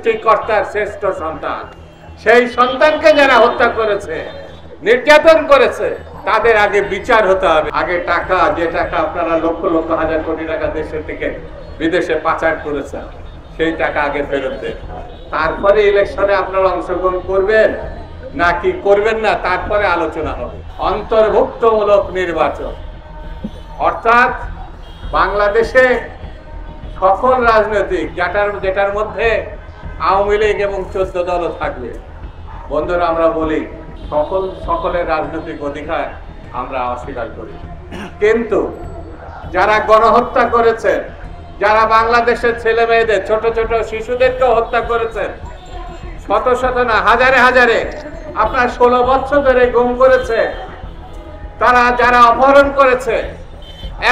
সৃষ্টিকর্তার শ্রেষ্ঠ সন্তান। সেই সন্তানকে যারা হত্যা করেছে, নির্যাতন করেছে, তাদের আগে বিচার হতে হবে। আগে টাকা, যে টাকা আপনারা লক্ষ লক্ষ হাজার কোটি টাকা দেশের থেকে বিদেশে পাচার করেছেন, সেই টাকা আগে ফেরত দেন। তারপরে ইলেকশনে আপনারা অংশগ্রহণ করবেন নাকি করবেন না, তারপরে আলোচনা হবে। অন্তর্ভুক্তমূলক নির্বাচন অর্থাৎ বাংলাদেশে সকল রাজনৈতিক, যেটার মধ্যে আওয়ামী লীগ এবং 14 দলও থাকবে। বন্ধুরা, আমরা বলি সকলের রাজনৈতিক অধিকার আমরা অস্বীকার করি, কিন্তু যারা গণহত্যা করেছেন, যারা বাংলাদেশের ছেলে মেয়েদের, ছোট ছোট শিশুদেরকে হত্যা করেছেন, শত শত না হাজারে হাজারে আপনার 16 বছর ধরে গুম করেছে, যারা অপহরণ করেছে,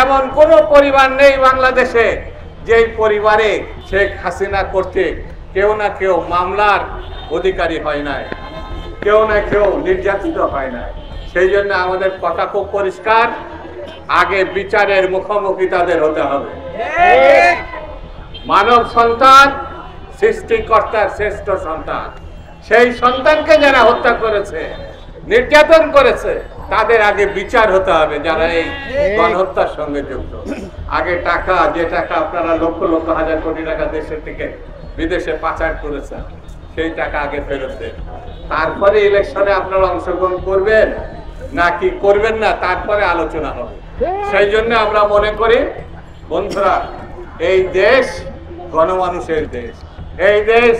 এমন কোন পরিবার নেই বাংলাদেশে যেই পরিবারে শেখ হাসিনা কর্তৃক কেউ না কেউ মামলার অধিকারী হয় নাই, কেউ না কেউ নির্যাতিত হয় নাই। সেই জন্য আমাদের কথা খুব পরিষ্কার, আগে বিচারের মুখোমুখি তাদের হতে হবে। মানব সন্তান সৃষ্টিকর্তার শ্রেষ্ঠ সন্তান। সেই সন্তানকে যারা হত্যা করেছে, নির্যাতন করেছে, তাদের আগে বিচার হতে হবে, যারা এই গণহত্যার সঙ্গে যুক্ত। আগে টাকা, যে টাকা আপনারা লক্ষ লক্ষ হাজার কোটি টাকা দেশের থেকে বিদেশে পাচার করেছেন, সেই টাকা আগে ফেরত দেন। তারপরে ইলেকশনে আপনারা অংশগ্রহণ করবেন নাকি করবেন না, তারপরে আলোচনা হবে। সেই জন্য আমরা মনে করি, বন্ধুরা, এই দেশ গণমানুষের দেশ, এই দেশ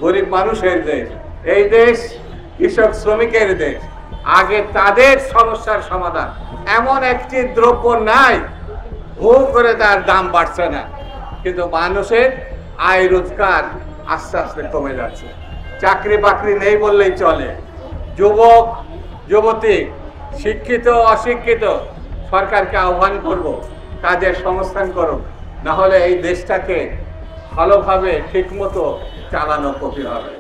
গরিব মানুষের দেশ, এই দেশ কৃষক শ্রমিকের দেশ। আগে তাদের সমস্যার সমাধান। এমন একটি দ্রব্য নাই হু করে তার দাম বাড়ছে না, কিন্তু মানুষের আয় রোজগার আস্তে আস্তে কমে যাচ্ছে। চাকরি বাকরি নেই বললেই চলে। যুবক যুবতী, শিক্ষিত অশিক্ষিত, সরকারকে আহ্বান করব, কাজের সংস্থান করুক, না হলে এই দেশটাকে ভালোভাবে ঠিকমতো চালানো কঠিন হবে।